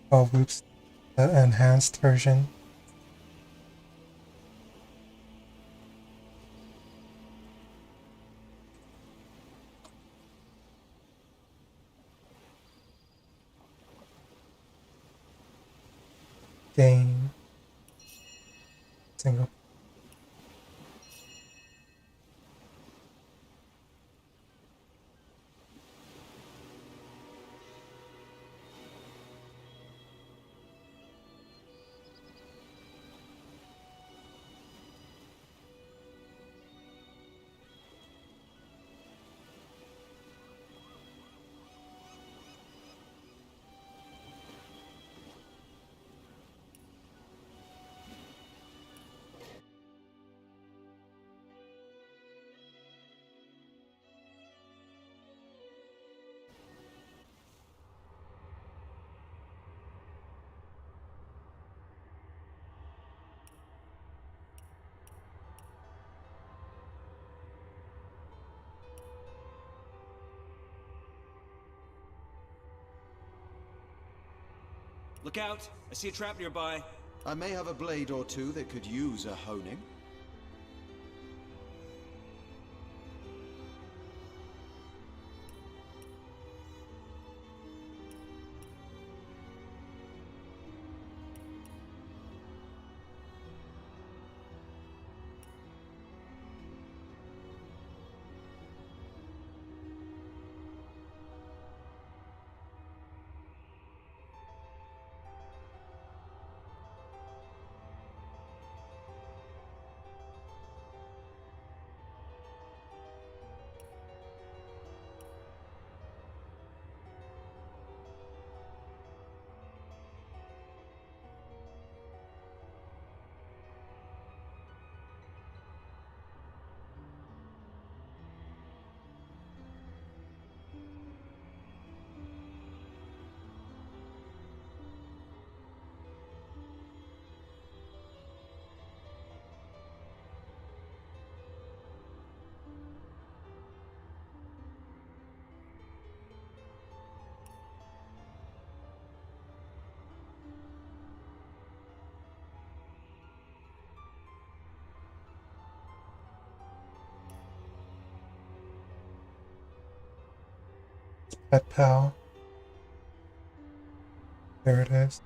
Oh, whoops. The enhanced version. Gain. Single. Look out! I see a trap nearby. I may have a blade or two that could use a honing. Pet pal. There it is.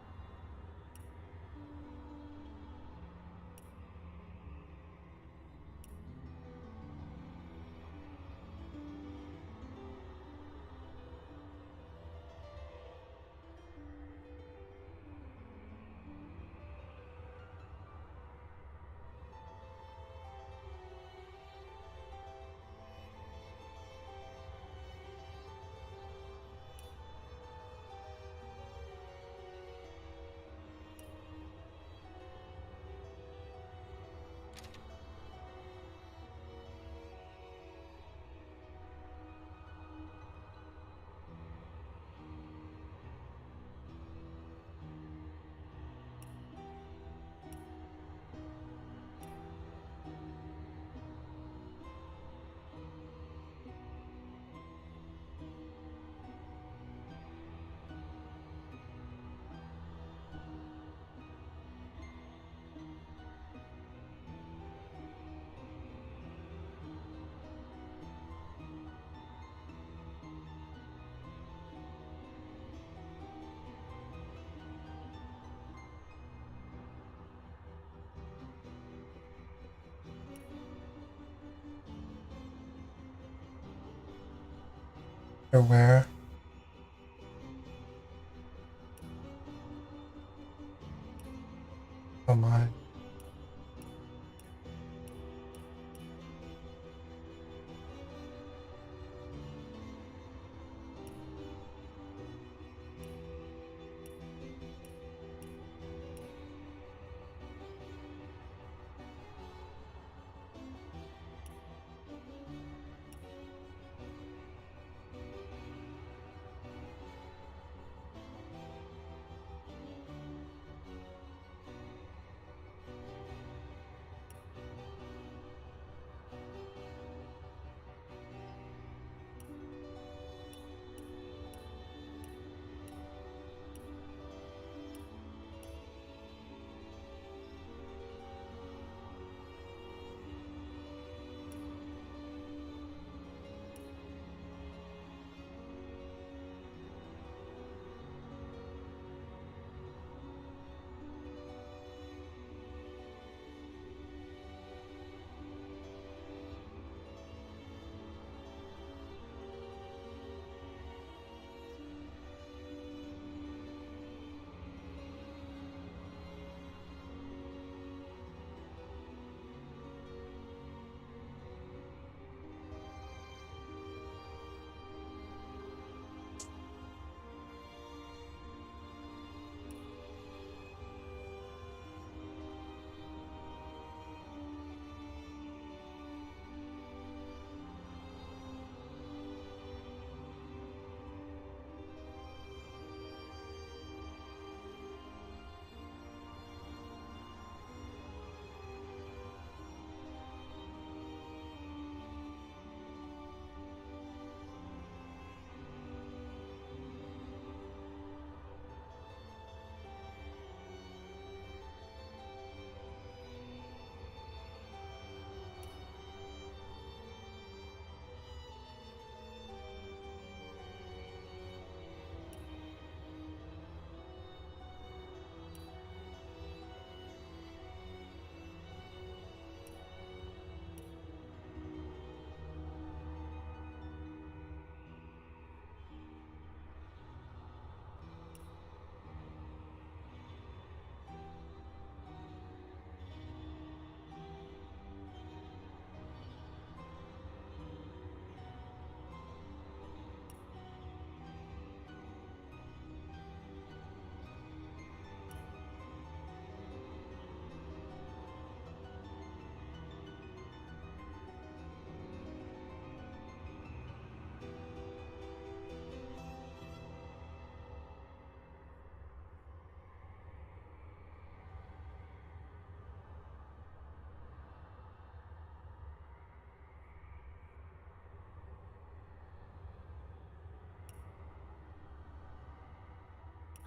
Where? Oh my.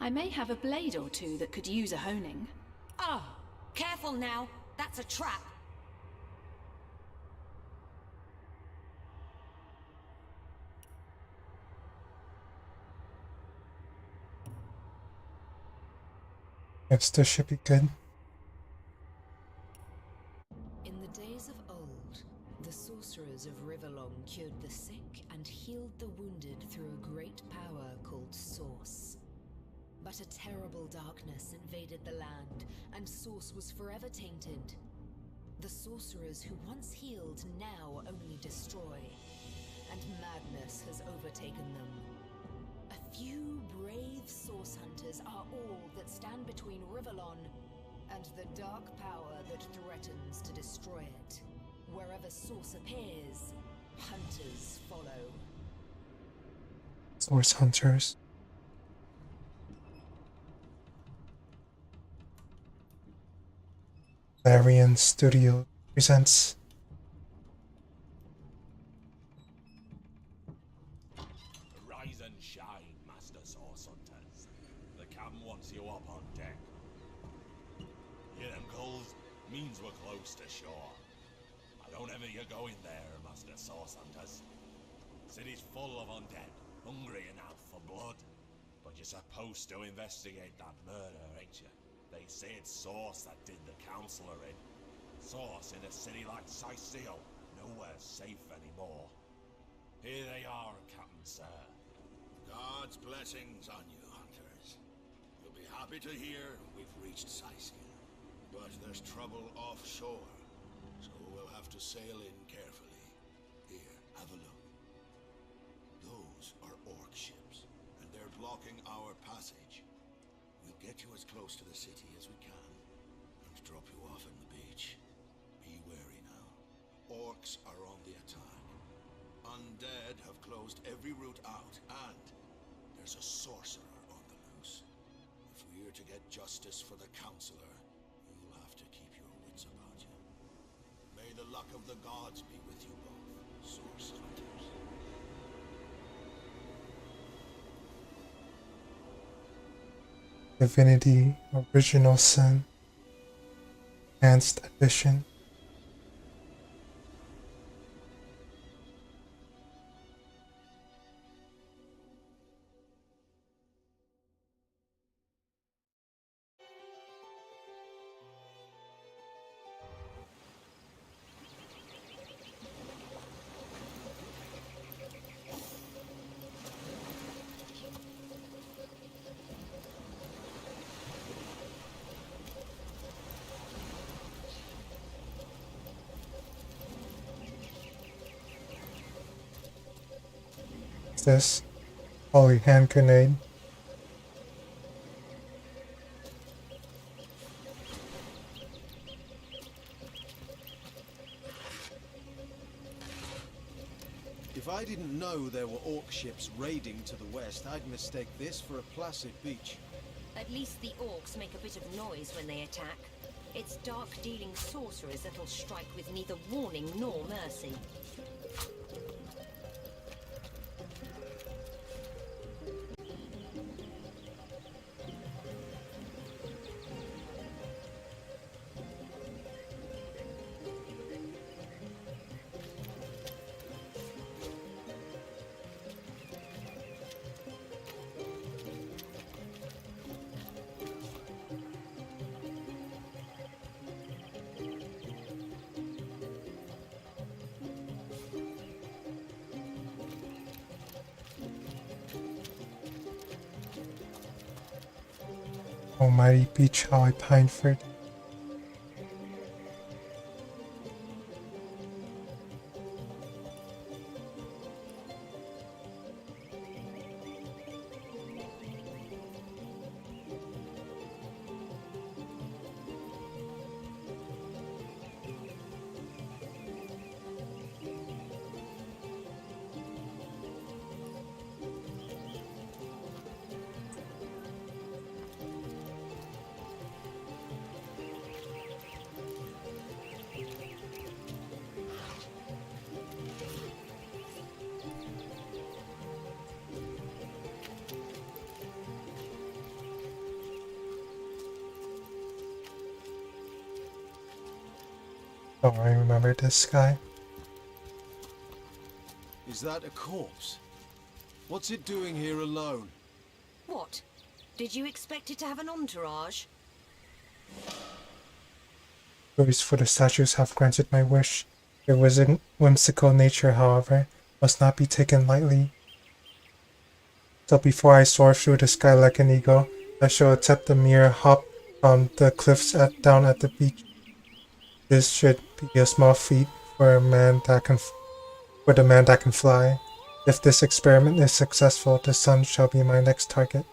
I may have a blade or two that could use a honing. Oh, careful now. That's a trap. Yes, this should be good. In the days of old, the sorcerers of Riverlong cured the sick and healed the wounded through a great power called Source. But a terrible darkness invaded the land, and Source was forever tainted. The sorcerers who once healed now only destroy, and madness has overtaken them. A few brave Source hunters are all that stand between Riverlon and the dark power that threatens to destroy it. Wherever Source appears, hunters follow. Source hunters. Larian Studio presents. Rise and shine, Master Source Hunters. The cam wants you up on deck. Hear them calls? Means we're close to shore. I don't ever you go in there, Master Source Hunters. City's full of undead, hungry and out for blood. But you're supposed to investigate that murder, ain't you? They say it's Source that did the Counselor in. Source in a city like Sicil, nowhere safe anymore. Here they are, Captain Sir. God's blessings on you, hunters. You'll be happy to hear we've reached Sicil. But there's trouble offshore, so we'll have to sail in carefully. Here, have a look. Those are orc ships, and they're blocking our passage. We'll get you as close to the city as we can, and drop you off on the beach. Be wary now. Orcs are on the attack. Undead have closed every route out, and there's a sorcerer on the loose. If we're to get justice for the Counselor, you'll have to keep your wits about you. May the luck of the gods be with you both, Source Hunters. Divinity Original Sin Enhanced Edition. This Holy Hand Grenade. If I didn't know there were orc ships raiding to the west, I'd mistake this for a placid beach. At least the orcs make a bit of noise when they attack. It's dark-dealing sorcerers that'll strike with neither warning nor mercy. Almighty beach, how I pine for it. Oh, I remember this guy. Is that a corpse? What's it doing here alone? What? Did you expect it to have an entourage? Stories for the statues have granted my wish. Their whimsical nature, however, must not be taken lightly. So before I soar through the sky like an eagle, I shall attempt a mere hop from the cliffs down at the beach. This should be a small feat for the man that can fly. If this experiment is successful, the sun shall be my next target.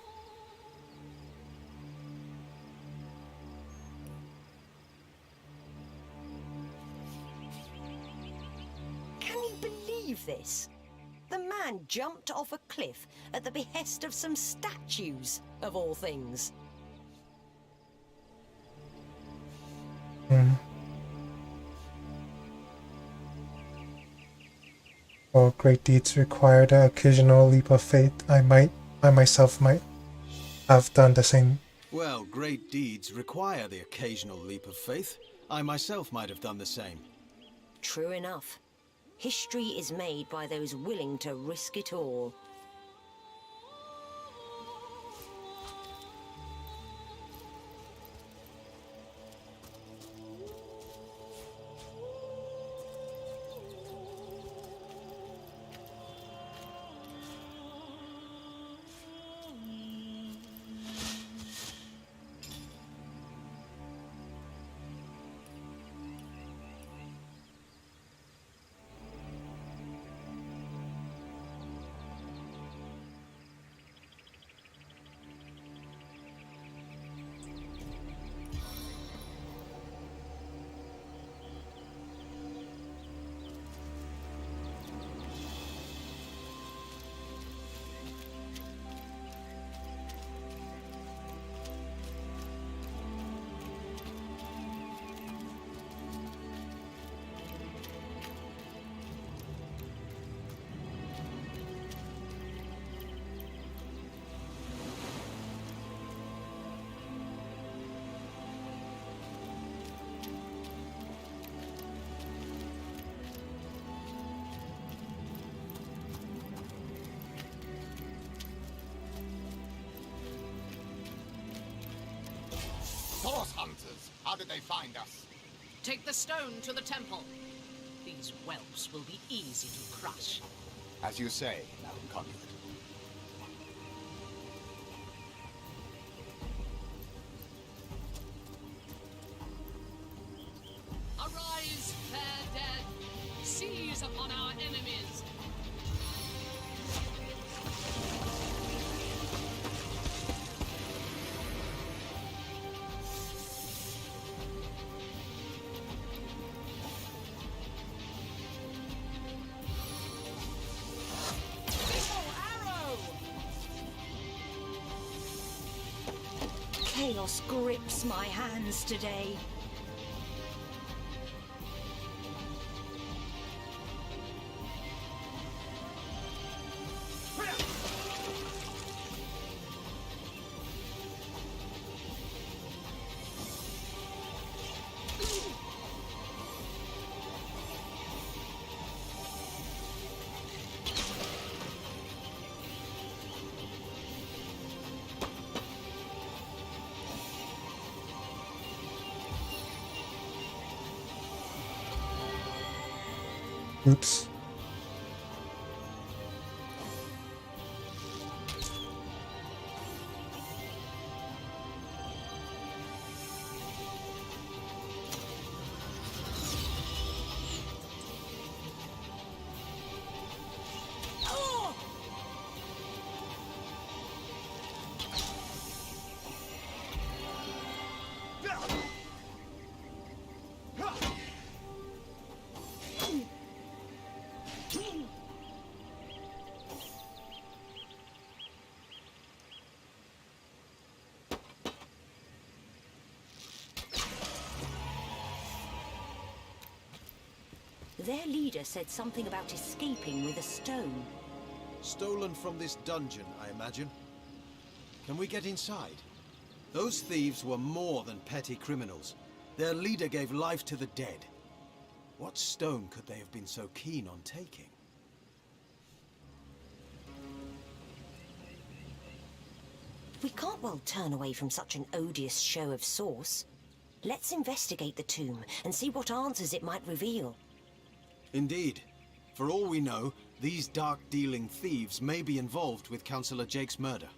Can you believe this? The man jumped off a cliff at the behest of some statues, of all things. While great deeds require the occasional leap of faith, I myself might have done the same. Well, great deeds require the occasional leap of faith. I myself might have done the same. True enough. History is made by those willing to risk it all. Source hunters! How did they find us? Take the stone to the temple. These whelps will be easy to crush. As you say, Madam Conduit. Arise, fair dead! Seize upon our enemies! Chaos grips my hands today. Oops. Their leader said something about escaping with a stone. Stolen from this dungeon, I imagine. Can we get inside? Those thieves were more than petty criminals. Their leader gave life to the dead. What stone could they have been so keen on taking? We can't well turn away from such an odious show of source. Let's investigate the tomb and see what answers it might reveal. Indeed. For all we know, these dark-dealing thieves may be involved with Councillor Jake's murder.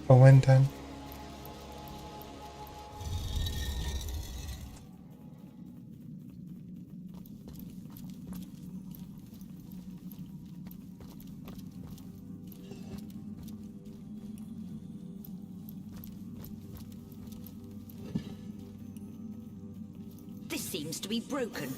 Go in then. This seems to be broken.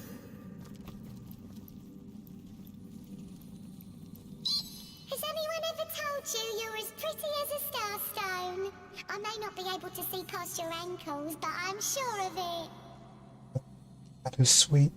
Has anyone ever told you you're as pretty as a starstone? I may not be able to see past your ankles, but I'm sure of it. That is sweet.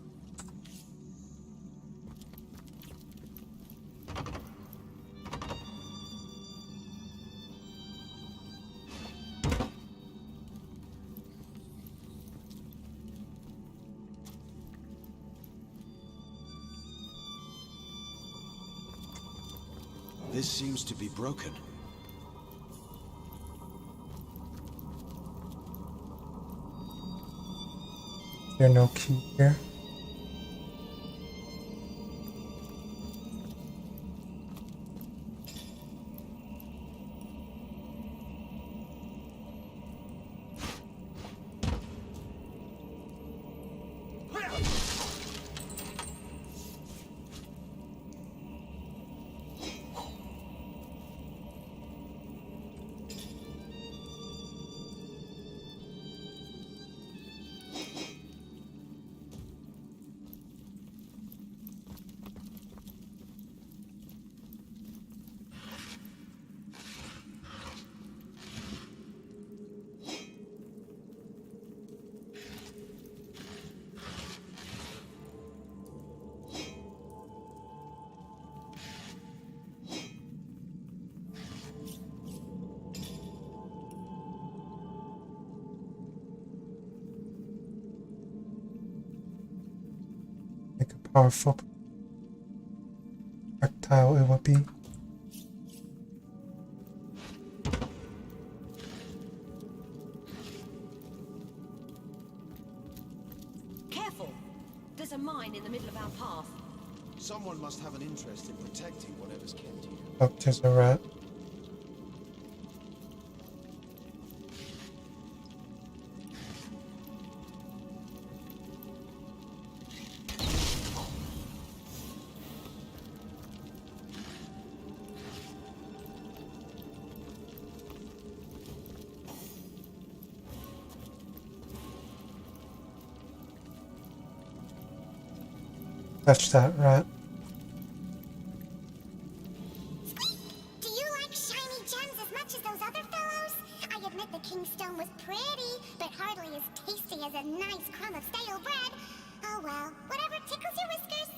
This seems to be broken. There's no key here. Like a powerful projectile it would be. Careful! There's a mine in the middle of our path. Someone must have an interest in protecting whatever's kept here. Oh, there's a rat. Touch that rat. Do you like shiny gems as much as those other fellows? I admit the kingstone was pretty, but hardly as tasty as a nice crumb of stale bread. Oh well, whatever tickles your whiskers.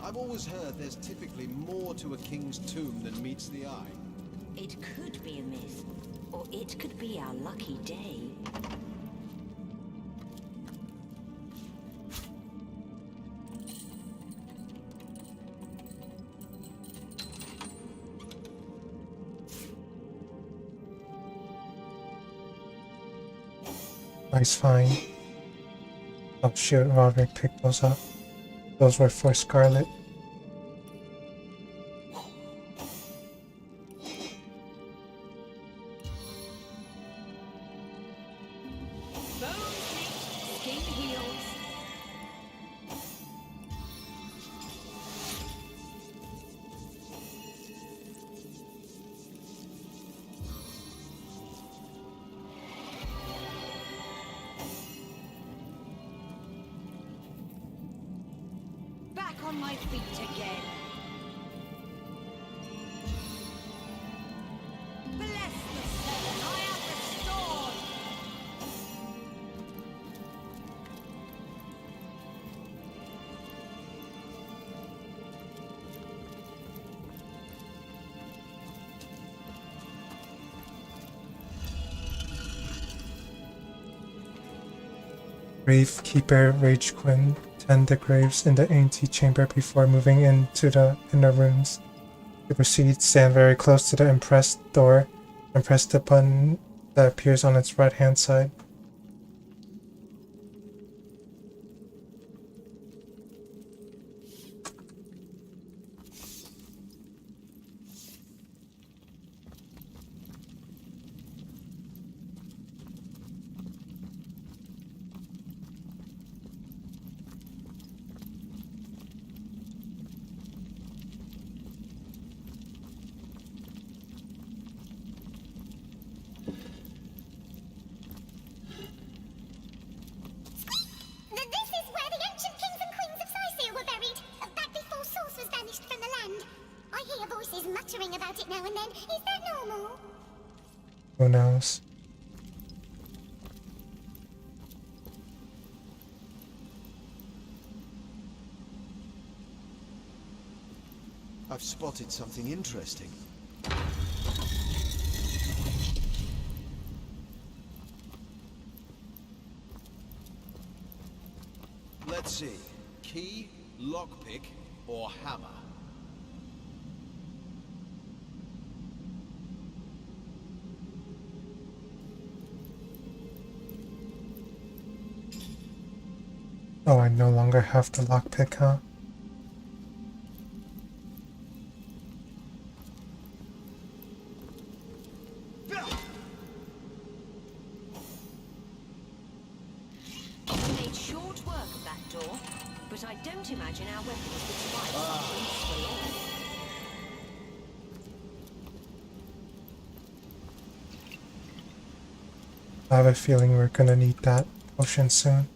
I've always heard there's typically more to a king's tomb than meets the eye. It could be a myth, or it could be our lucky day. Nice find. Oh shoot, Roderick picked those up. Those were for Scarlet. Back on my feet again. Bless the seven, I am restored. Gravekeeper Rage Quinn tend the graves in the antechamber before moving into the inner rooms. To proceed, stand very close to the impressed door and press the button that appears on its right hand side. This is where the ancient kings and queens of Sicil were buried, back before Source was banished from the land. I hear voices muttering about it now and then. Is that normal? Who knows? I've spotted something interesting. Let's see. Key, lockpick, or hammer? Oh, I no longer have the lockpick, huh? We made short work of that door, but I don't imagine our weapons would survive such use for long. I have a feeling we're gonna need that potion soon.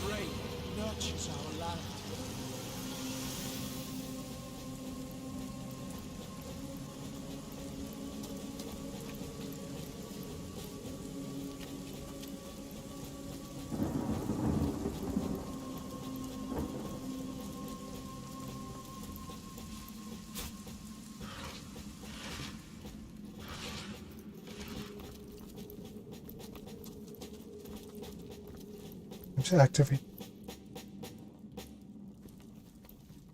Rain nurtures our land. To activate.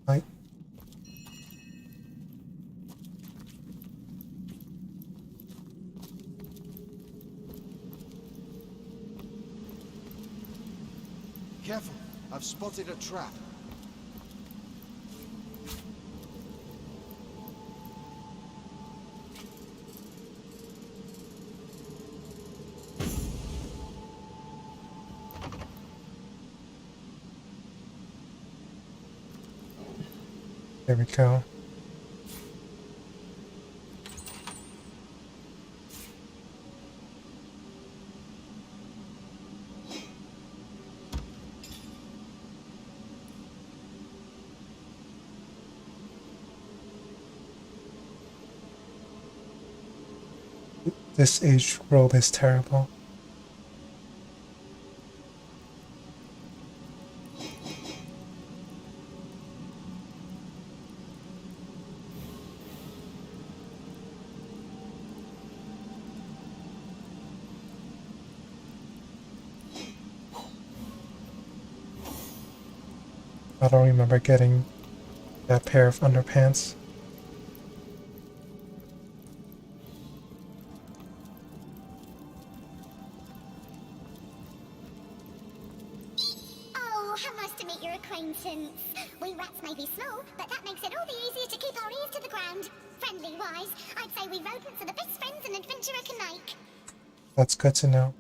Right. Careful, I've spotted a trap. There we go. This age robe is terrible. I don't remember getting that pair of underpants. Oh, how nice to meet your acquaintance. We rats may be small, but that makes it all the easier to keep our ears to the ground. Friendly-wise, I'd say we rodents are the best friends an adventurer can make. That's good to know.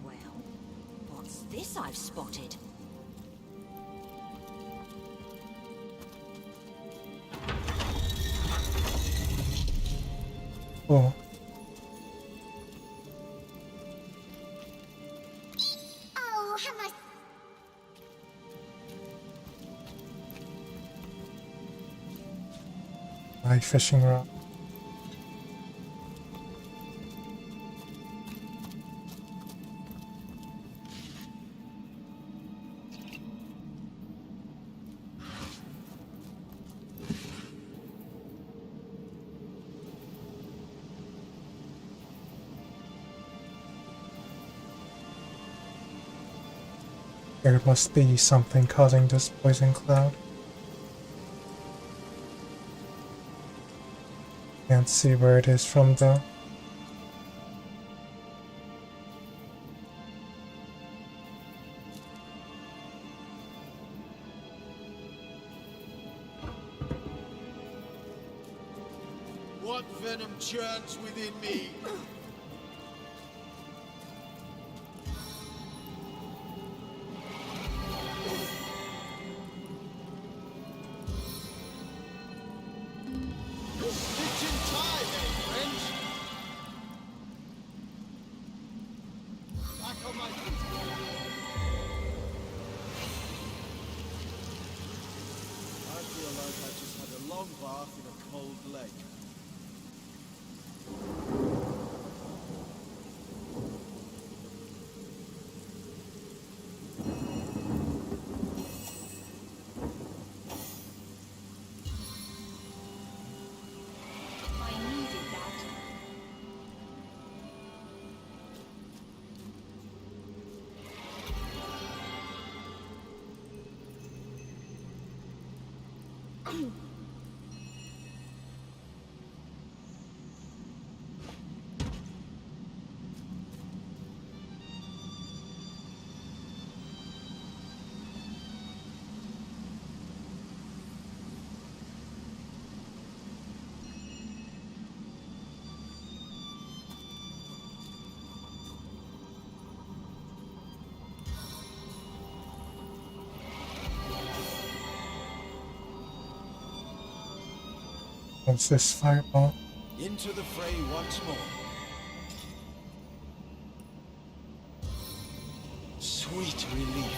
Well, what's this I've spotted? Oh, Oh, how nice. my fishing rod. There must be something causing this poison cloud. Can't see where it is from though. What venom churns within me? Stitch in time, friends. Back on my feet. I feel like I just had a long bath in a cold lake. I needed that. What's this fireball? Into the fray once more. Sweet relief.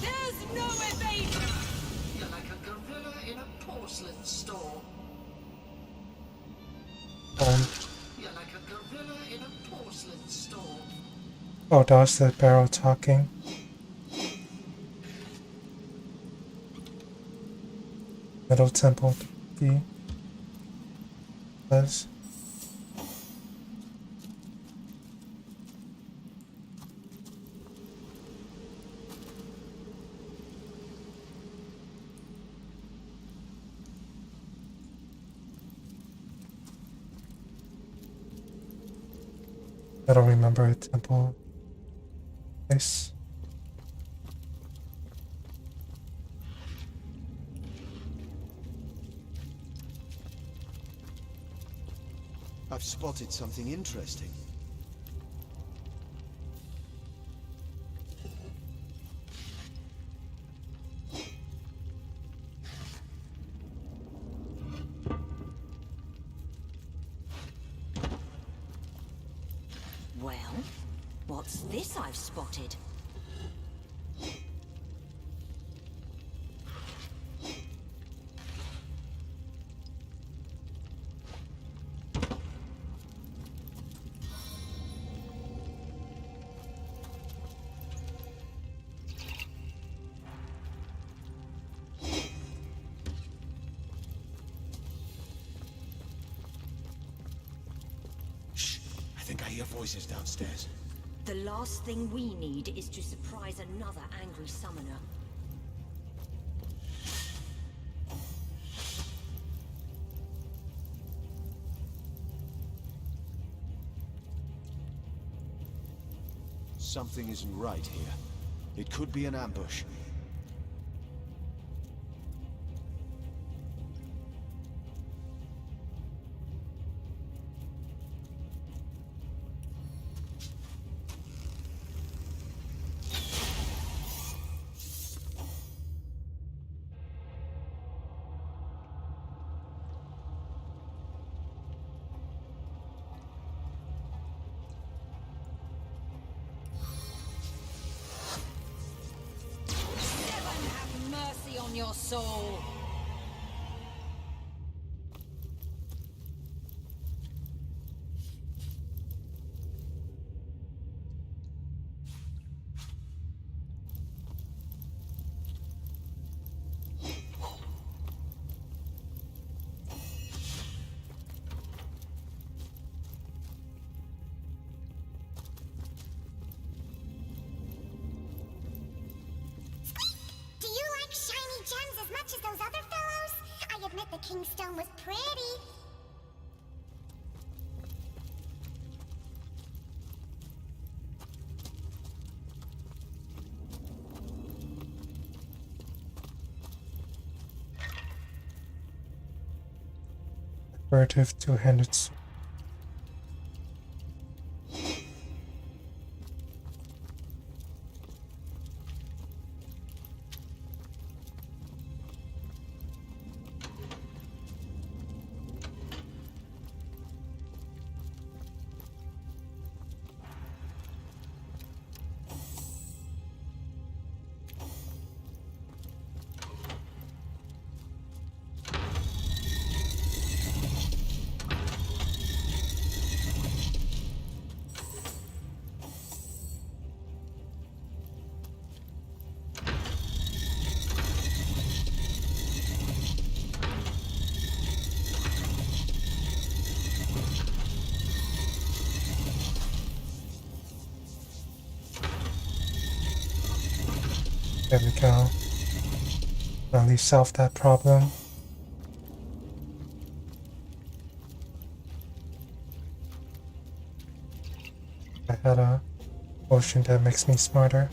There's no evasion! You're like a gorilla in a porcelain store. You're like a gorilla in a porcelain store. Oh, that was the barrel talking. Middle Temple key. Was. I don't remember a temple place. I've spotted something interesting. Well, what's this I've spotted? Shh! I think I hear voices downstairs. The last thing we need is to surprise another angry summoner. Something isn't right here. It could be an ambush. Heaven have mercy on your soul! Do you like shiny gems as much as those other fellows? I admit the Kingstone was pretty. Furtive two-handed sword. There we go. At least solve that problem. I had a potion that makes me smarter.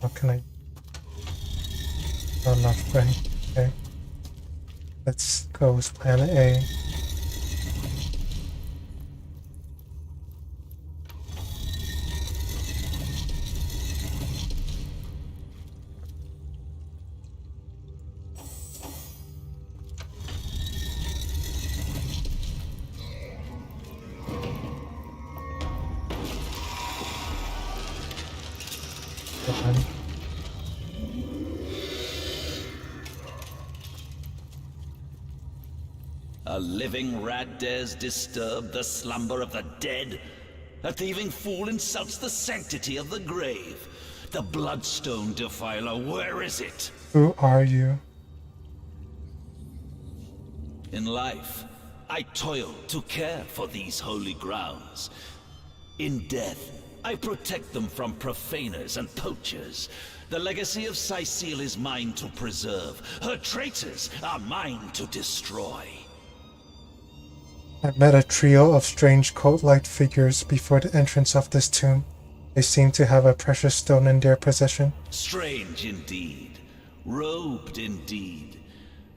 How can I? Oh, not right. Okay. Let's go with plan A. A living rat dares disturb the slumber of the dead? A thieving fool insults the sanctity of the grave. The bloodstone defiler, where is it? Who are you? In life, I toil to care for these holy grounds. In death, I protect them from profaners and poachers. The legacy of Cecile is mine to preserve. Her traitors are mine to destroy. I met a trio of strange cult-like figures before the entrance of this tomb. They seem to have a precious stone in their possession. Strange indeed. Robed indeed.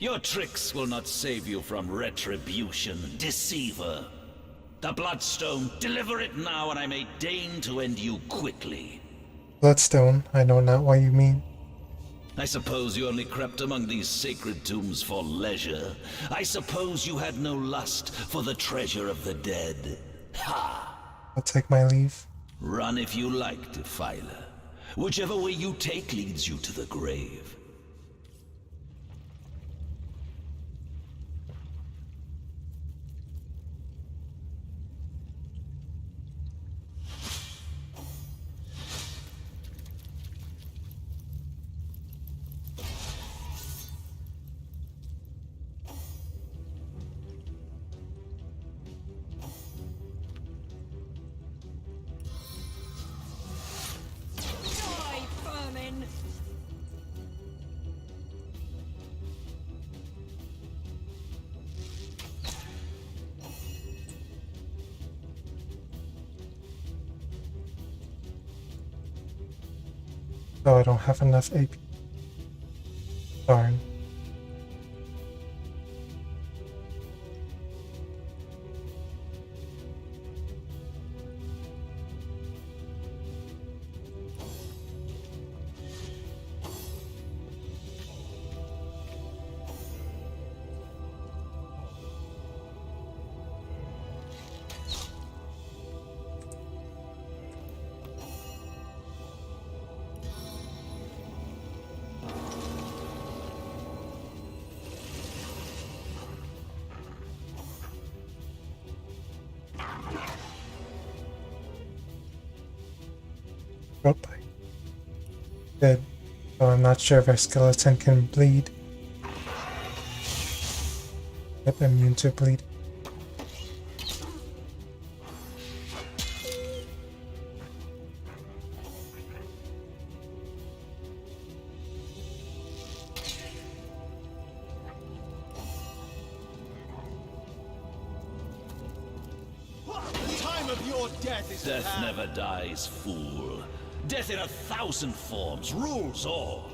Your tricks will not save you from retribution, deceiver. The Bloodstone, deliver it now, and I may deign to end you quickly. Bloodstone, I know not what you mean. I suppose you only crept among these sacred tombs for leisure. I suppose you had no lust for the treasure of the dead. Ha! I'll take my leave. Run if you like, Defiler. Whichever way you take leads you to the grave. Oh, I don't have enough AP. Darn. Rope. Good. So I'm not sure if a skeleton can bleed. Yep, immune to bleed. The time of your death is at Death hand. never dies, fool. Death in 1,000 forms rules all.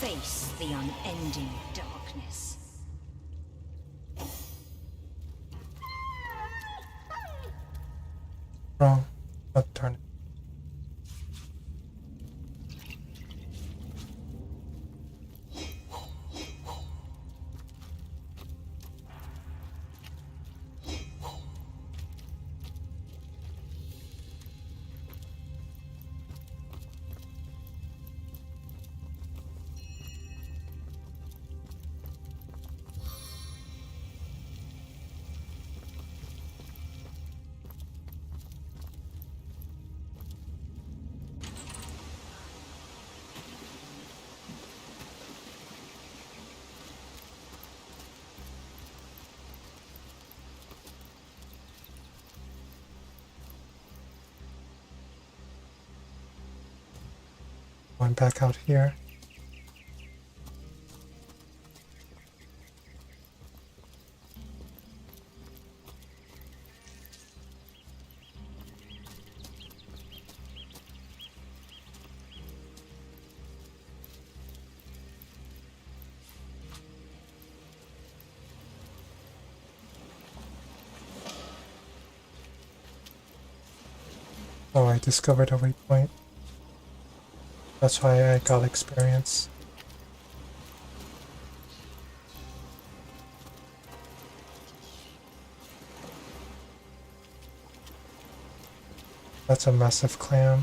Face the unending darkness. Wrong. Oh, darn it. Going back out here. Oh, I discovered a waypoint. That's why I got experience. That's a massive clam.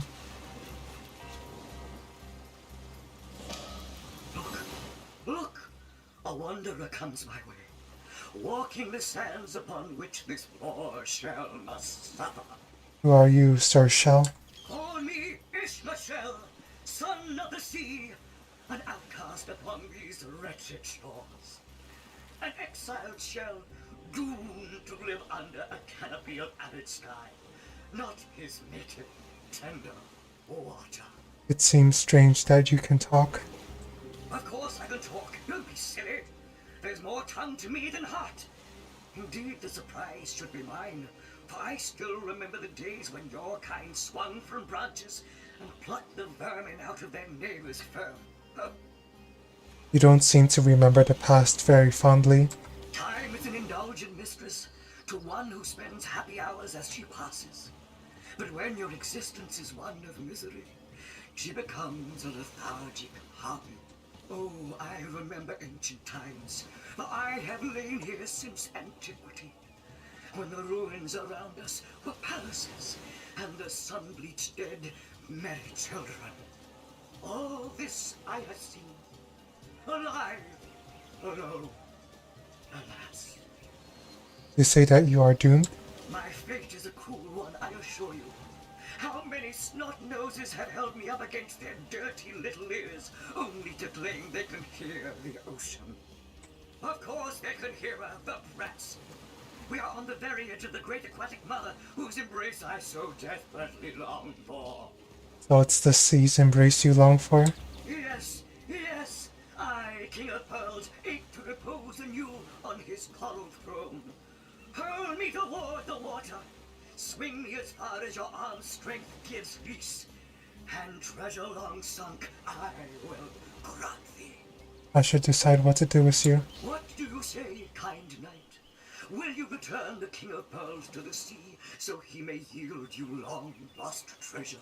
Look! A wanderer comes my way, walking the sands upon which this poor shell must suffer. Who are you, Sir Shell? Call me Ishmael, son of the sea, an outcast upon these wretched shores. An exiled shell, doomed to live under a canopy of arid sky, not his native, tender water. It seems strange that you can talk. Of course I can talk, don't be silly. There's more tongue to me than heart. Indeed, the surprise should be mine, for I still remember the days when your kind swung from branches and plucked the vermin out of their neighbor's fur. You don't seem to remember the past very fondly. Time is an indulgent mistress to one who spends happy hours as she passes. But when your existence is one of misery, she becomes a lethargic hobby. Oh, I remember ancient times, for I have lain here since antiquity, when the ruins around us were palaces, and the sun-bleached dead merry children. All this I have seen, alive, alone, alas. You say that you are doomed? My fate is a cruel one, I assure you. How many snot-noses have held me up against their dirty little ears, only to claim they can hear the ocean? Of course they can hear her, the brats. We are on the very edge of the great aquatic mother, whose embrace I so desperately long for. So it's the sea's embrace you long for? Yes, yes, I, King of Pearls, ache to repose anew on his coral throne. Hurl me toward the water. Swing me as far as your arm's strength gives release, and treasure long sunk I will grant thee. I should decide what to do with you. What do you say, kind knight? Will you return the King of Pearls to the sea, so he may yield you long-lost treasure?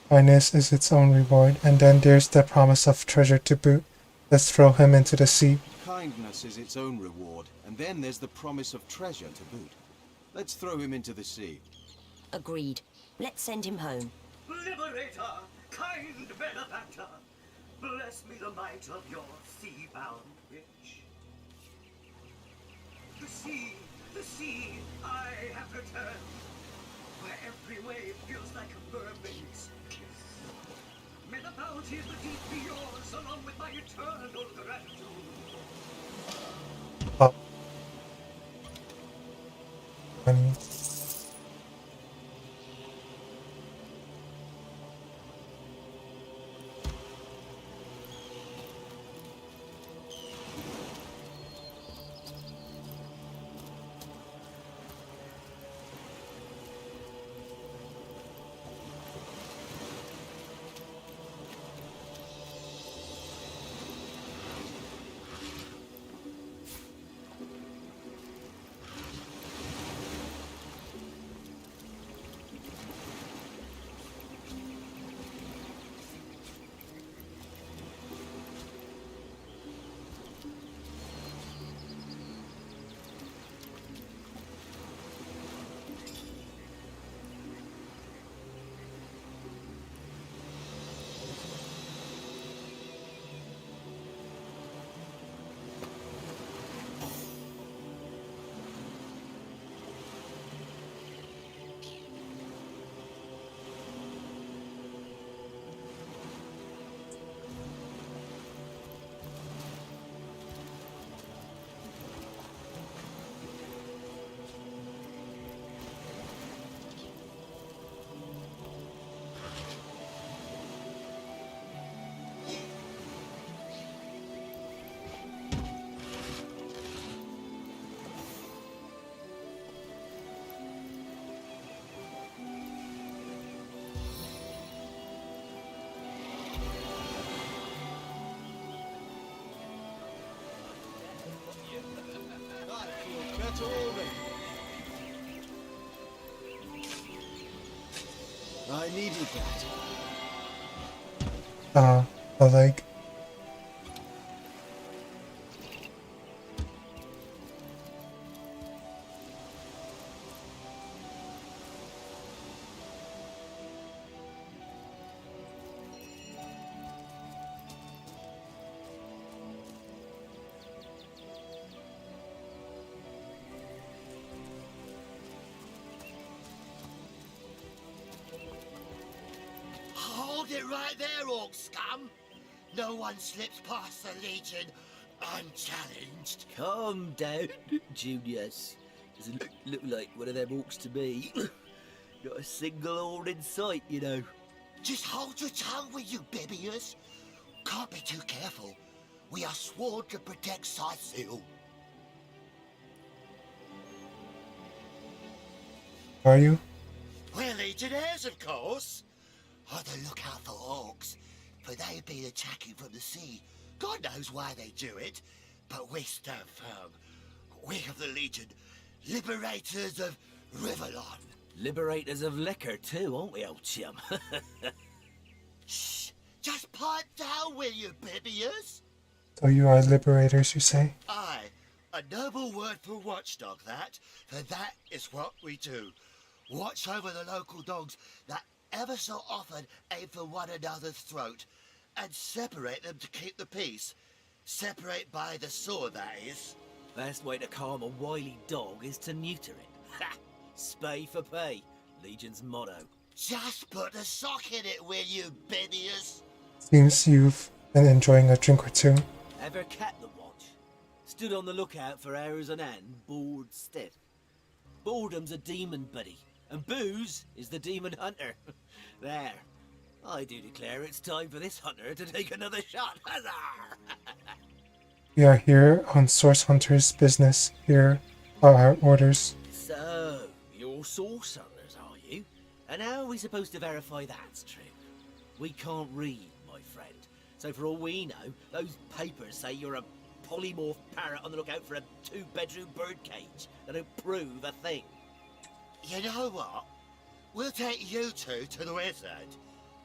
Kindness is its own reward, and then there's the promise of treasure to boot. Let's throw him into the sea. Kindness is its own reward, and then there's the promise of treasure to boot. Let's throw him into the sea. Agreed. Let's send him home. Liberator, kind benefactor, bless me the might of your sea-bound witch. The sea, I have returned, where every wave feels like a mermaid's kiss. May the bounty of the deep be yours, along with my eternal gratitude. Oh. Honey. That feels better already. I needed that. A leg. Hold it right there, orc scum! No one slips past the Legion unchallenged. Calm down, Junius. Doesn't look like one of them orcs to me. Not a single horn in sight, you know. Just hold your tongue, will you, Bibius? Can't be too careful. We are sworn to protect Scythiel. Are you? We're legionnaires, of course. On the lookout for orcs, for they've been attacking from the sea. God knows why they do it, but we stand firm. We of the Legion, liberators of Riverlon. Liberators of liquor too, aren't we, old chum? Shh! Just pipe down, will you, Bibius? So you are liberators, you say? Aye, a noble word for watchdog, that. For that is what we do. Watch over the local dogs that ever so often aim for one another's throat, and separate them to keep the peace. Separate by the sword, that is. Best way to calm a wily dog is to neuter it. Ha! Spay for pay, Legion's motto. Just put a sock in it, will you, Bibius? Seems you've been enjoying a drink or two. Ever kept the watch? Stood on the lookout for hours on end, bored stiff. Boredom's a demon, buddy, and booze is the demon hunter. There. I do declare it's time for this hunter to take another shot. Huzzah! We are here on Source Hunter's business. Here are our orders. So, you're source hunters, are you? And how are we supposed to verify that's true? We can't read, my friend. So for all we know, those papers say you're a polymorph parrot on the lookout for a 2-bedroom birdcage. They don't prove a thing. You know what? We'll take you two to the wizard.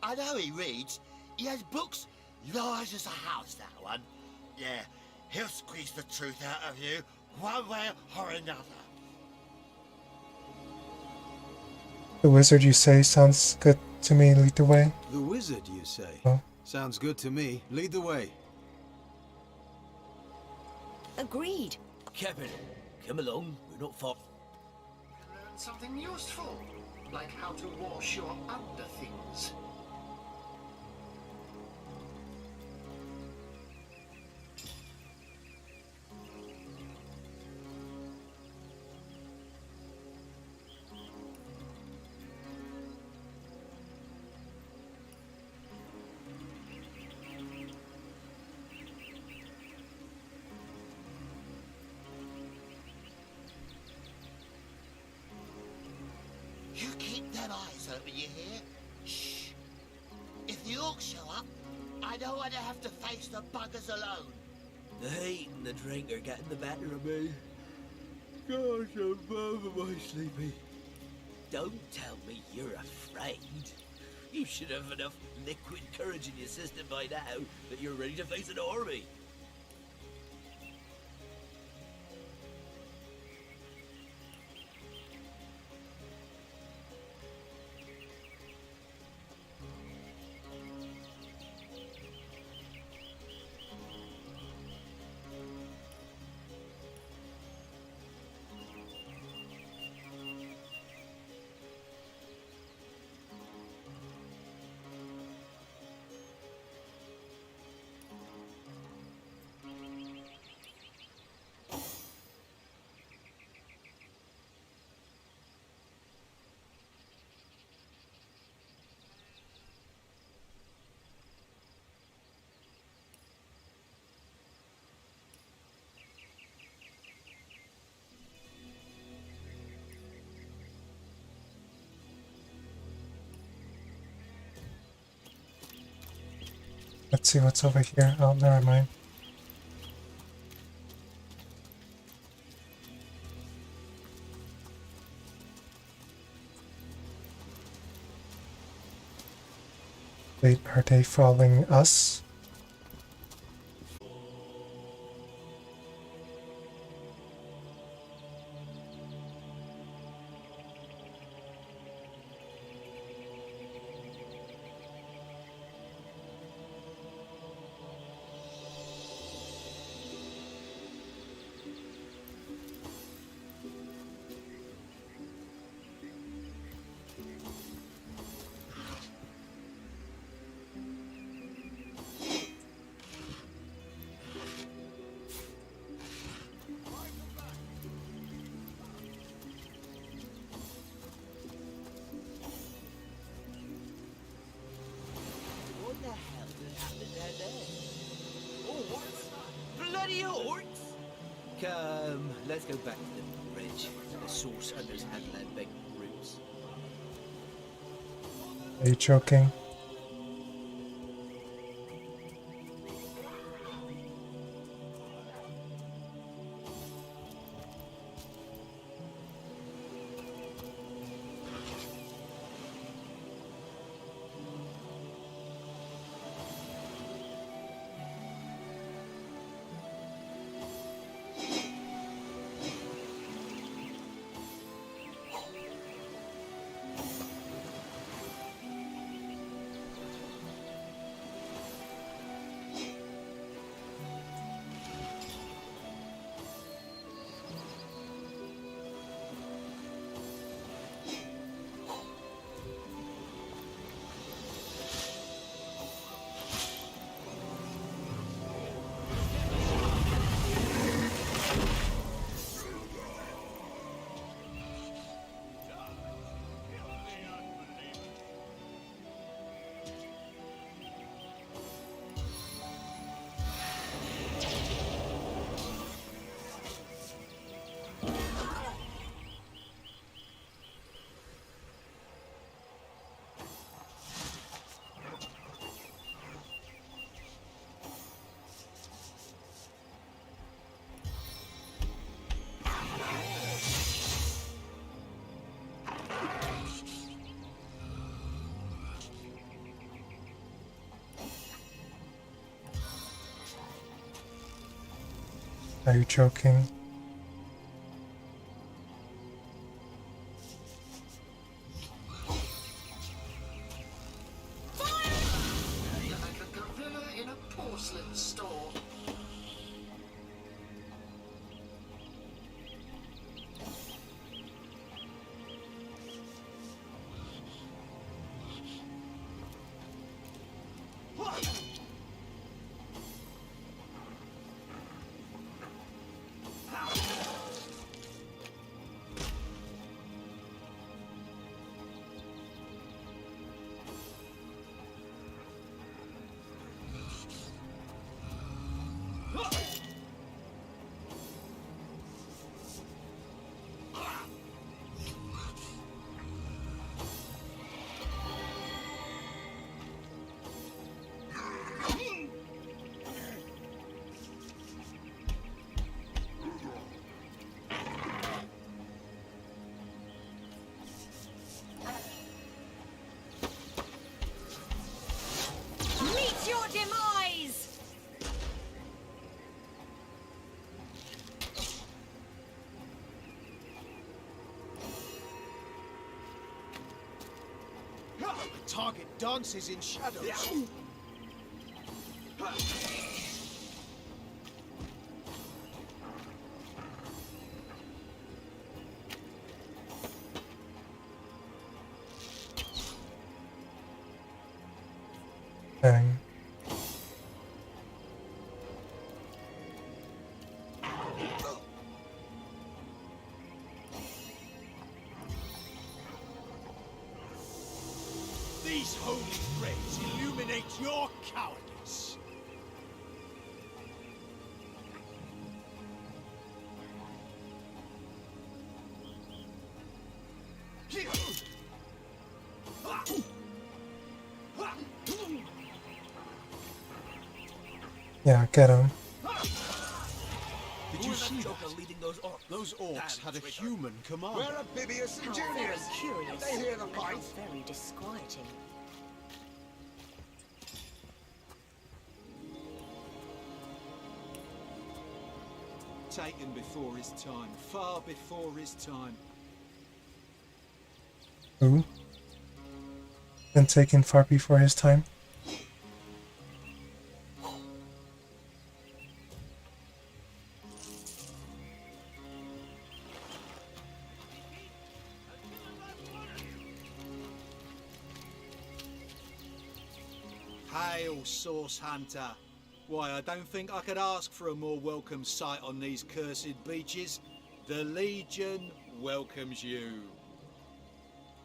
I know he reads. He has books large as a house, that one. Yeah, he'll squeeze the truth out of you, one way or another. The wizard, you say, sounds good to me. Lead the way. The wizard, you say? Oh. Sounds good to me. Lead the way. Agreed. Captain, come along. We're not far. Learn something useful, like how to wash your underthings. You keep them eyes open, you hear? Shh. If the orcs show up, I don't want to have to face the buggers alone. The heat and the drink are getting the better of me. Gosh, I'm over my sleepy. Don't tell me you're afraid. You should have enough liquid courage in your system by now that you're ready to face an army. Let's see what's over here. Oh, never mind. Wait, are they following us? What the hell did happen down there? Orcs? Bloody orcs? Come, let's go back to the bridge. The source hunters handle that big roots. Are you joking? Are you joking? You're like a gorilla in a porcelain store. Meet your demise! The target dances in shadows. Dang. These holy rays illuminate your cowardice. Yeah, get him. Did you see that? Leading those orcs? Those orcs had a human commander. Where are Bibius and How very Junius? curious. They hear the and fight. how very disquieting. Taken before his time, far before his time. Who? Been taken far before his time? Hail, Source Hunter. Why, I don't think I could ask for a more welcome sight on these cursed beaches. The Legion welcomes you.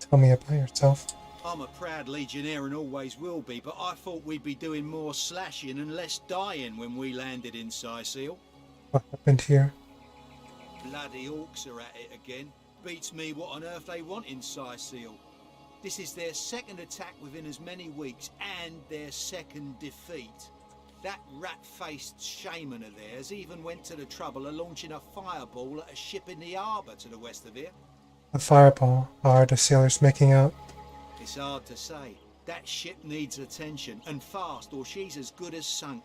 Tell me about yourself. I'm a proud Legionnaire and always will be, but I thought we'd be doing more slashing and less dying when we landed in Sicil. What happened here? Bloody orcs are at it again. Beats me what on earth they want in Sicil. This is their second attack within as many weeks, and their second defeat. That rat-faced shaman of theirs even went to the trouble of launching a fireball at a ship in the harbour to the west of here. A fireball. How are the sailors making out? It's hard to say. That ship needs attention, and fast, or she's as good as sunk.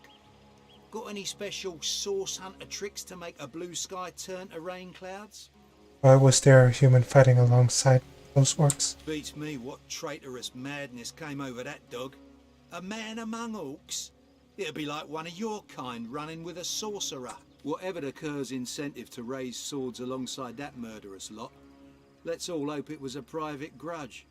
Got any special source hunter tricks to make a blue sky turn to rain clouds? Why was there a human fighting alongside those orcs? Beats me what traitorous madness came over that dog. A man among orcs? It'd be like one of your kind running with a sorcerer. Whatever the Kerr's incentive to raise swords alongside that murderous lot, let's all hope it was a private grudge.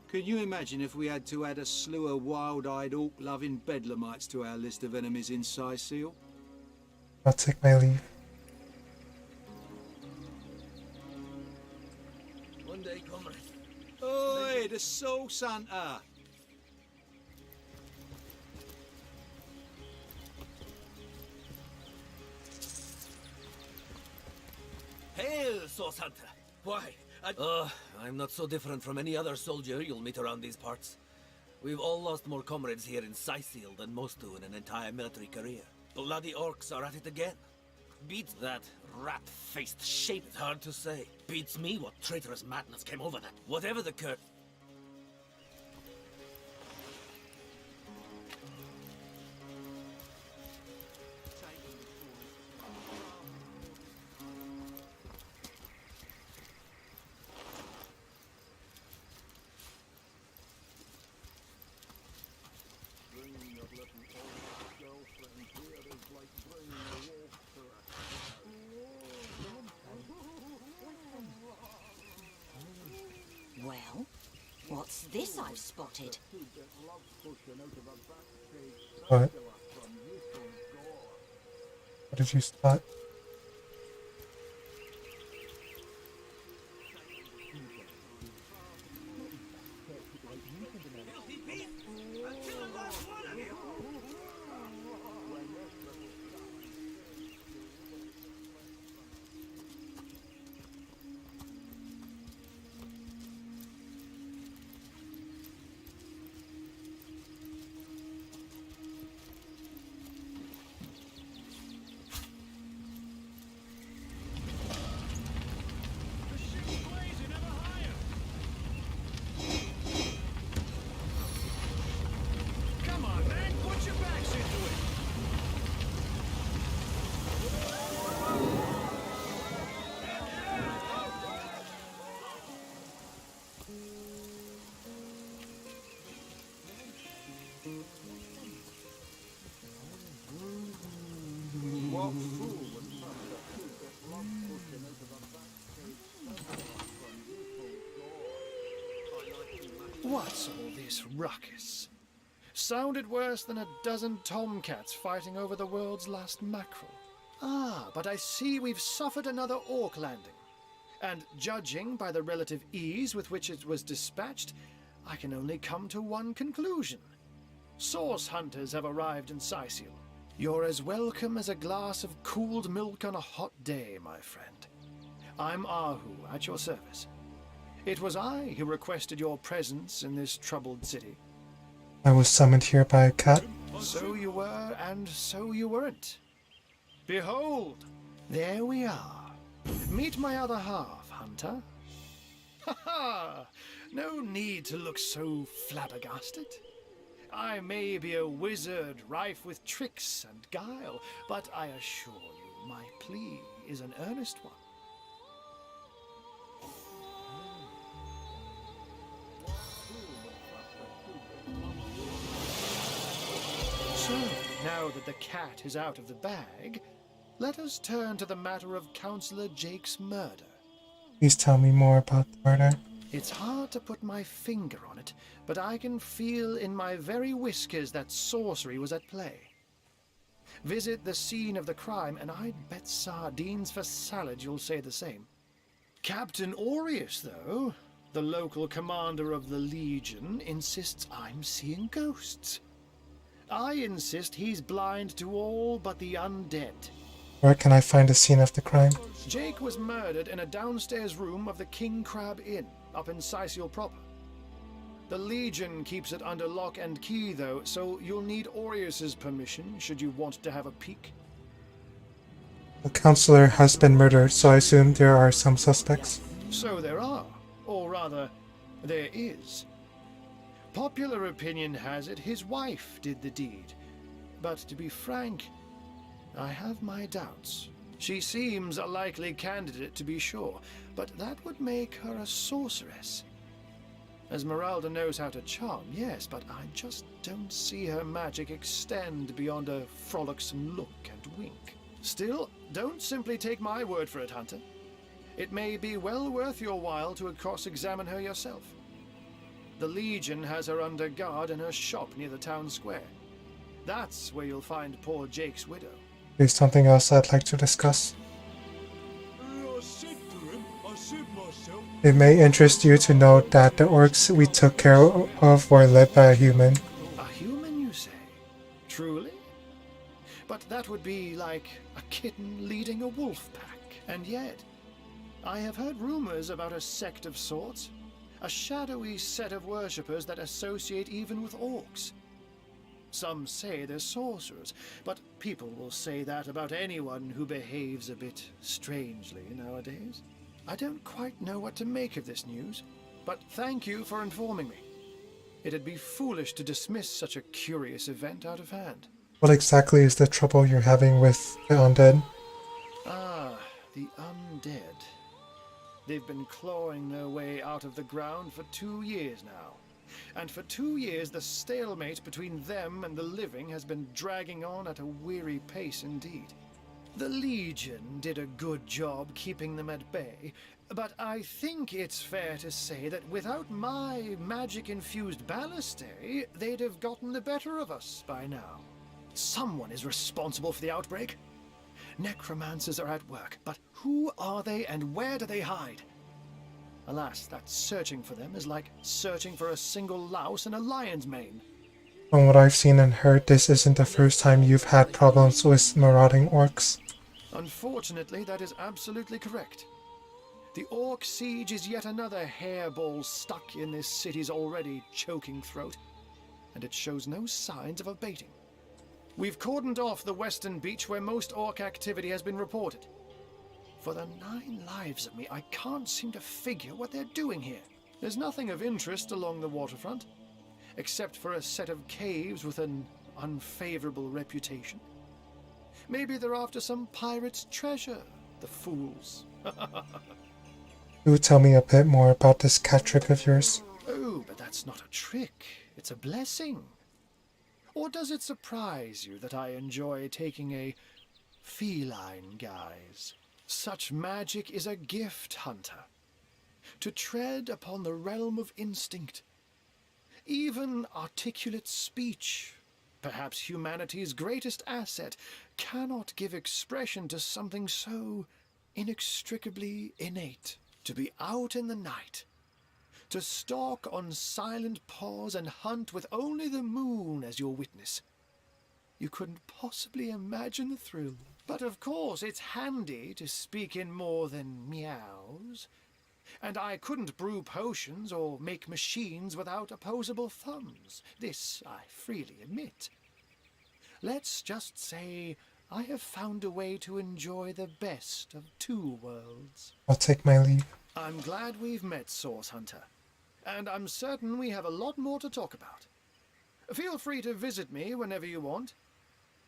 Can you imagine if we had to add a slew of wild-eyed orc-loving bedlamites to our list of enemies in Sicil? I'll take my leave. One day, comrade. Oi, the Source Hunter! Hail, Source Hunter! Why, I'm not so different from any other soldier you'll meet around these parts. We've all lost more comrades here in Sicil than most do in an entire military career. Bloody orcs are at it again. Beats that rat-faced shape. It's hard to say. Beats me what traitorous madness came over that. Whatever the cur... Well, what's this I've spotted? What? What did you spot? What's all this ruckus? Sounded worse than a dozen tomcats fighting over the world's last mackerel. Ah, but I see we've suffered another orc landing. And judging by the relative ease with which it was dispatched, I can only come to one conclusion. Source hunters have arrived in Sicil. You're as welcome as a glass of cooled milk on a hot day, my friend. I'm Ahu, at your service. It was I who requested your presence in this troubled city. I was summoned here by a cat. So you were, and so you weren't. Behold, there we are. Meet my other half, Hunter. Ha ha! No need to look so flabbergasted. I may be a wizard rife with tricks and guile, but I assure you my plea is an earnest one. So, now that the cat is out of the bag, let us turn to the matter of Councillor Jake's murder. Please tell me more about the murder. It's hard to put my finger on it, but I can feel in my very whiskers that sorcery was at play. Visit the scene of the crime, and I'd bet sardines for salad you'll say the same. Captain Aureus, though, the local commander of the Legion, insists I'm seeing ghosts. I insist he's blind to all but the undead. Where can I find the scene of the crime? Jake was murdered in a downstairs room of the King Crab Inn, up in Sicil proper. The Legion keeps it under lock and key, though, so you'll need Aureus's permission should you want to have a peek. The counselor has been murdered, so I assume there are some suspects. So there are, or rather, there is. Popular opinion has it his wife did the deed, but to be frank, I have my doubts. She seems a likely candidate, to be sure, but that would make her a sorceress. Esmeralda knows how to charm, yes, but I just don't see her magic extend beyond a frolicsome look and wink. Still, don't simply take my word for it, Hunter. It may be well worth your while to cross-examine her yourself. The Legion has her under guard in her shop near the town square. That's where you'll find poor Jake's widow. There's something else I'd like to discuss. I said to him, I said myself. It may interest you to know that the orcs we took care of were led by a human. A human, you say? Truly? But that would be like a kitten leading a wolf pack. And yet, I have heard rumors about a sect of sorts. A shadowy set of worshippers that associate even with orcs. Some say they're sorcerers, but people will say that about anyone who behaves a bit strangely nowadays. I don't quite know what to make of this news, but thank you for informing me. It'd be foolish to dismiss such a curious event out of hand. What exactly is the trouble you're having with the undead? Ah, the undead. They've been clawing their way out of the ground for 2 years now. And for 2 years, the stalemate between them and the living has been dragging on at a weary pace indeed. The Legion did a good job keeping them at bay, but I think it's fair to say that without my magic-infused ballistae, they'd have gotten the better of us by now. Someone is responsible for the outbreak. Necromancers are at work, but who are they and where do they hide? Alas, that searching for them is like searching for a single louse in a lion's mane. From what I've seen and heard, this isn't the first time you've had problems with marauding orcs. Unfortunately, that is absolutely correct. The orc siege is yet another hairball stuck in this city's already choking throat, and it shows no signs of abating. We've cordoned off the western beach where most orc activity has been reported. For the 9 lives of me, I can't seem to figure what they're doing here. There's nothing of interest along the waterfront, except for a set of caves with an unfavorable reputation. Maybe they're after some pirate's treasure, the fools. Do tell me a bit more about this cat trick of yours. Oh, but that's not a trick. It's a blessing. Or does it surprise you that I enjoy taking a feline guise? Such magic is a gift, Hunter. To tread upon the realm of instinct. Even articulate speech, perhaps humanity's greatest asset, cannot give expression to something so inextricably innate. To be out in the night, to stalk on silent paws and hunt with only the moon as your witness. You couldn't possibly imagine the thrill. But of course it's handy to speak in more than meows. And I couldn't brew potions or make machines without opposable thumbs. This I freely admit. Let's just say I have found a way to enjoy the best of 2 worlds. I'll take my leave. I'm glad we've met, Source Hunter. And I'm certain we have a lot more to talk about. Feel free to visit me whenever you want.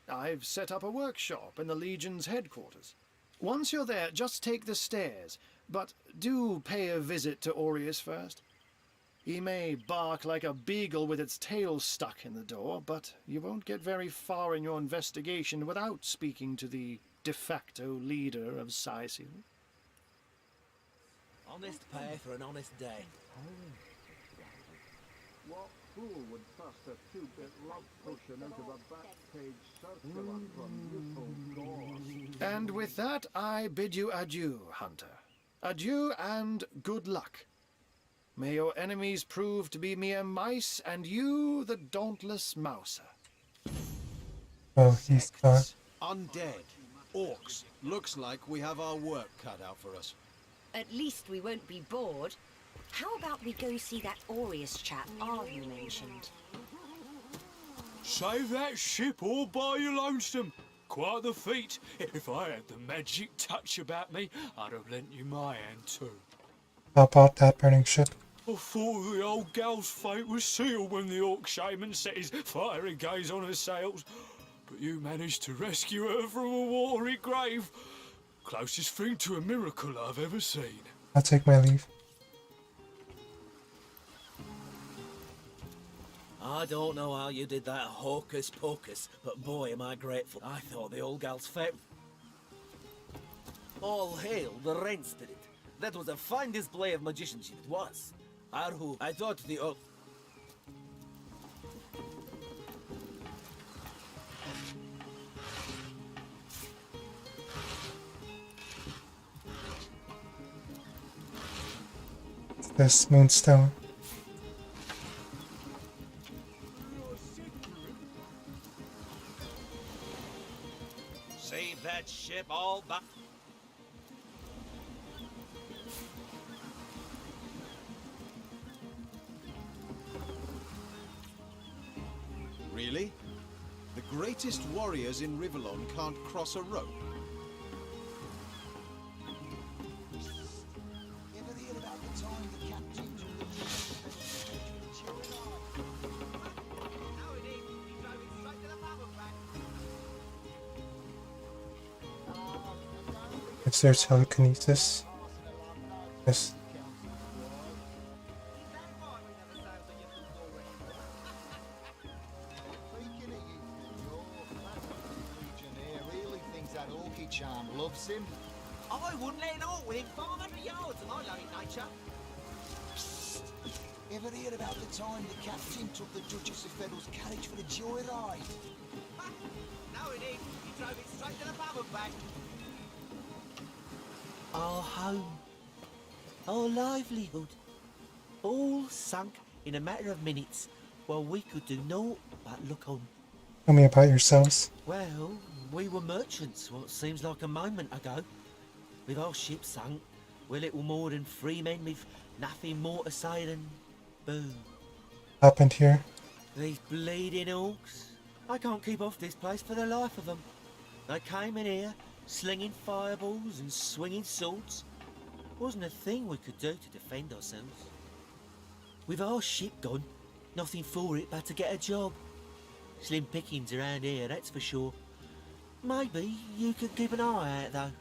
I've set up a workshop in the Legion's headquarters. Once you're there, just take the stairs. But do pay a visit to Aureus first. He may bark like a beagle with its tail stuck in the door, but you won't get very far in your investigation without speaking to the de facto leader of Sicil. Honest pay for an honest day. What fool would trust a 2-bit love potion out of a back page circular from Newfoundland? And with that, I bid you adieu, Hunter. Adieu and good luck. May your enemies prove to be mere mice, and you the dauntless mouser. Oh, he's gone. Undead. Orcs. Looks like we have our work cut out for us. At least we won't be bored. How about we go see that Aureus chap Arhu mentioned? Save that ship all by your lonesome. Quite the feat. If I had the magic touch about me, I'd have lent you my hand too. How about that burning ship? I thought the old gal's fate was sealed when the orc shaman set his fiery gaze on her sails. But you managed to rescue her from a watery grave. Closest thing to a miracle I've ever seen. I'll take my leave. I don't know how you did that hocus pocus, but boy am I grateful. I thought the old gal's fate... All hail the rain spirit. That was a fine display of magicianship, it was. Arhu, I thought the old... It's this moonstone. Save that ship all by... Really? The greatest warriors in Rivellon can't cross a rope. Ever hear about the time the captain took the Is there telekinesis? Yes. Charm loves him. I wouldn't let an orc within 500 yards of my loving nature. Psst. Ever hear about the time the captain took the Duchess of Federal's carriage for a joyride? No, indeed. He drove it straight to the pub and back. Our home. Our livelihood. All sunk in a matter of minutes, while we could do naught but look on. Tell me about yourselves. Well, we were merchants what seems like a moment ago. With our ship sunk, we're little more than free men with nothing more to say than boo. Happened here. These bleeding orcs. I can't keep off this place for the life of them. They came in here, slinging fireballs and swinging swords. Wasn't a thing we could do to defend ourselves. With our ship gone, nothing for it but to get a job. Slim pickings around here, that's for sure. Maybe you could keep an eye out, though.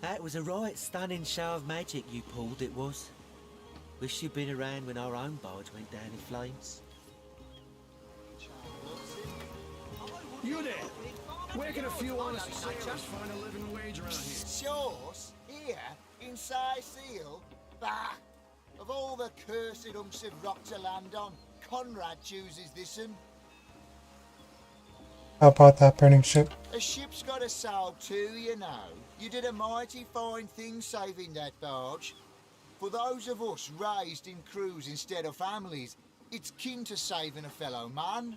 That was a right stunning show of magic you pulled, it was. Wish you'd been around when our own barge went down in flames. You there! Where can a few honest sailors find a living wage around here? Shores? Here? In Sicil? Bah! Of all the cursed humps of rock to land on, Conrad chooses this one. How about that burning ship? A ship's got a sail too, you know. You did a mighty fine thing saving that barge. For those of us raised in crews instead of families, it's kin to saving a fellow man.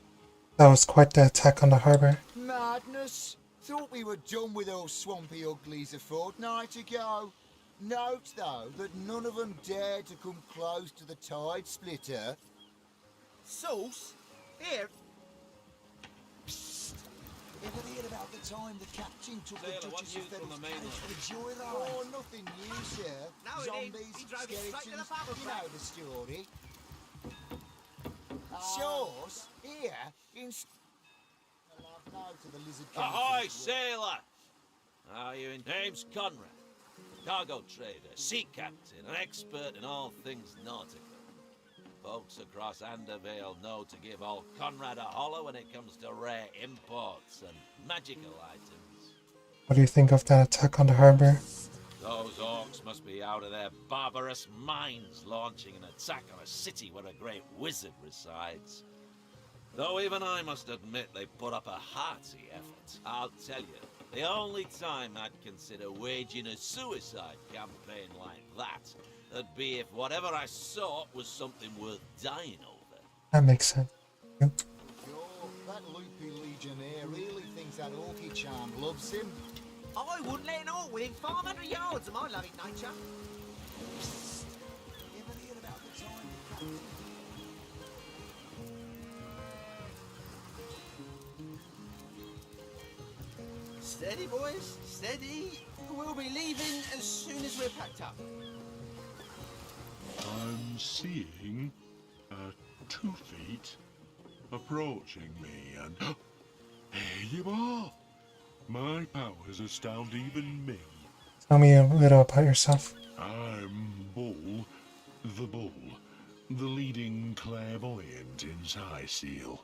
That was quite the attack on the harbour. Madness! Thought we were done with those swampy uglies a fortnight ago. Note, though, that none of them dared to come close to the tide splitter. Sauce? Here. Ever hear about the time the captain took the Duchess of Federal's carriage for a joyride? Oh, nothing new, sir. No, Zombies, he drove it straight to the skeletons, pub and you back. know the story. Shores, here, in... To the lizard Ahoy, sailor! How you in? Name's Conrad. Cargo trader, sea captain, an expert in all things nautical. Folks across Andervale know to give old Conrad a holler when it comes to rare imports and magical items. What do you think of that attack on the harbor? Those orcs must be out of their barbarous minds launching an attack on a city where a great wizard resides. Though even I must admit they put up a hearty effort. I'll tell you, the only time I'd consider waging a suicide campaign like that would be if whatever I sought was something worth dying over. That makes sense. Sure, that loopy legionnaire really thinks that orky charm loves him. I wouldn't let an orc within 500 yards of my loving nature. Ever hear about the time? Steady, boys, steady. We'll be leaving as soon as we're packed up. I'm seeing 2 feet approaching me, and here you are. My powers astound even me. Tell me a little about yourself. I'm Bull, the leading clairvoyant in Seal.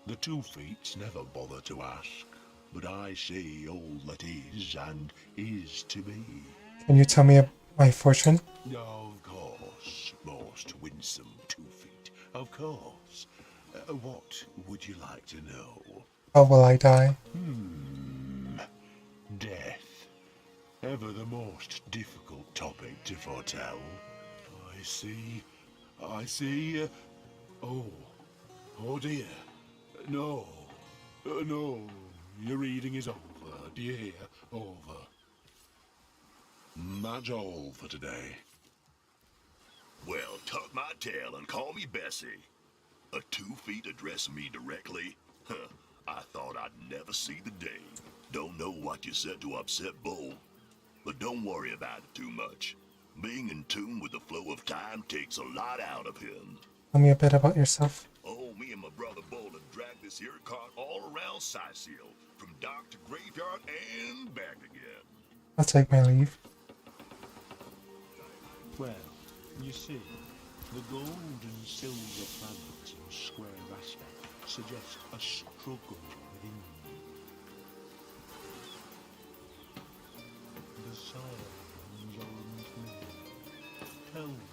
The 2 feets never bother to ask, but I see all that is and is to be. Can you tell me my fortune? Of course, most winsome 2 feet. Of course. What would you like to know? How will I die? Death. Ever the most difficult topic to foretell. I see. Oh dear. No. No. Your reading is over. Do you hear? Over. That's all for today. Well, tuck my tail and call me Bessie. A 2 feet addressing me directly? Huh. I thought I'd never see the day. Don't know what you said to upset Bull, but don't worry about it too much. Being in tune with the flow of time takes a lot out of him. Tell me a bit about yourself. Oh, me and my brother Bull have dragged this here cart all around Seal, from dock to graveyard and back again. I'll take my leave. Well, you see, the gold and silver planets in square aspect suggest a struggle within you. The signs are unclear. Tell me,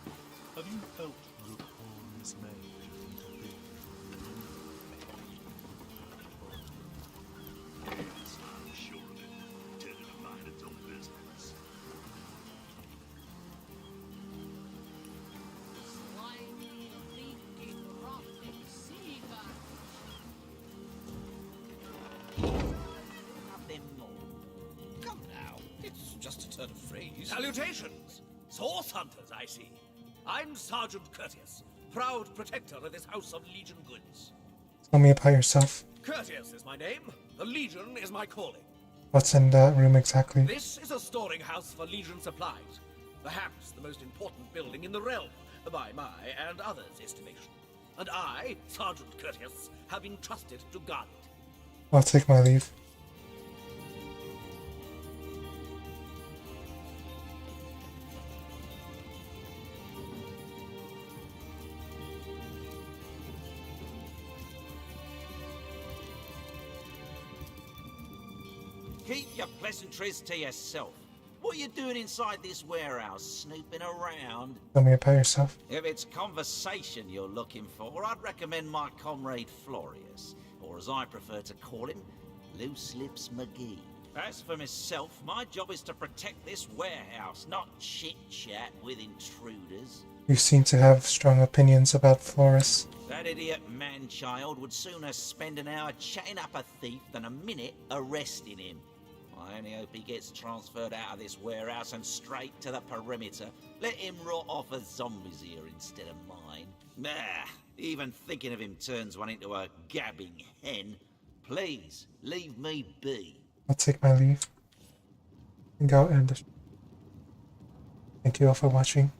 have you felt the call is made into being? Yes, I'm sure of it. Tended to mind its own business. Slimy, leaking, rotting sea Nothing more. Come now, it's just a turn of phrase. Salutations! Source hunters, I see. I'm Sergeant Curtius, proud protector of this house of Legion goods. Tell me about yourself. Curtius is my name. The Legion is my calling. What's in that room exactly? This is a storing house for Legion supplies. Perhaps the most important building in the realm, by my and others' estimation. And I, Sergeant Curtius, have been trusted to guard it. I'll take my leave. Keep your pleasantries to yourself. What are you doing inside this warehouse, snooping around? Tell me about yourself. If it's conversation you're looking for, I'd recommend my comrade Florius, or as I prefer to call him, Loose Lips McGee. As for myself, my job is to protect this warehouse, not chit-chat with intruders. You seem to have strong opinions about Florus. That idiot man-child would sooner spend an hour chatting up a thief than a minute arresting him. I only hope he gets transferred out of this warehouse and straight to the perimeter. Let him rot off as zombies here instead of mine. Nah, even thinking of him turns one into a gabbing hen. Please, leave me be. I'll take my leave. And go end it. Thank you all for watching.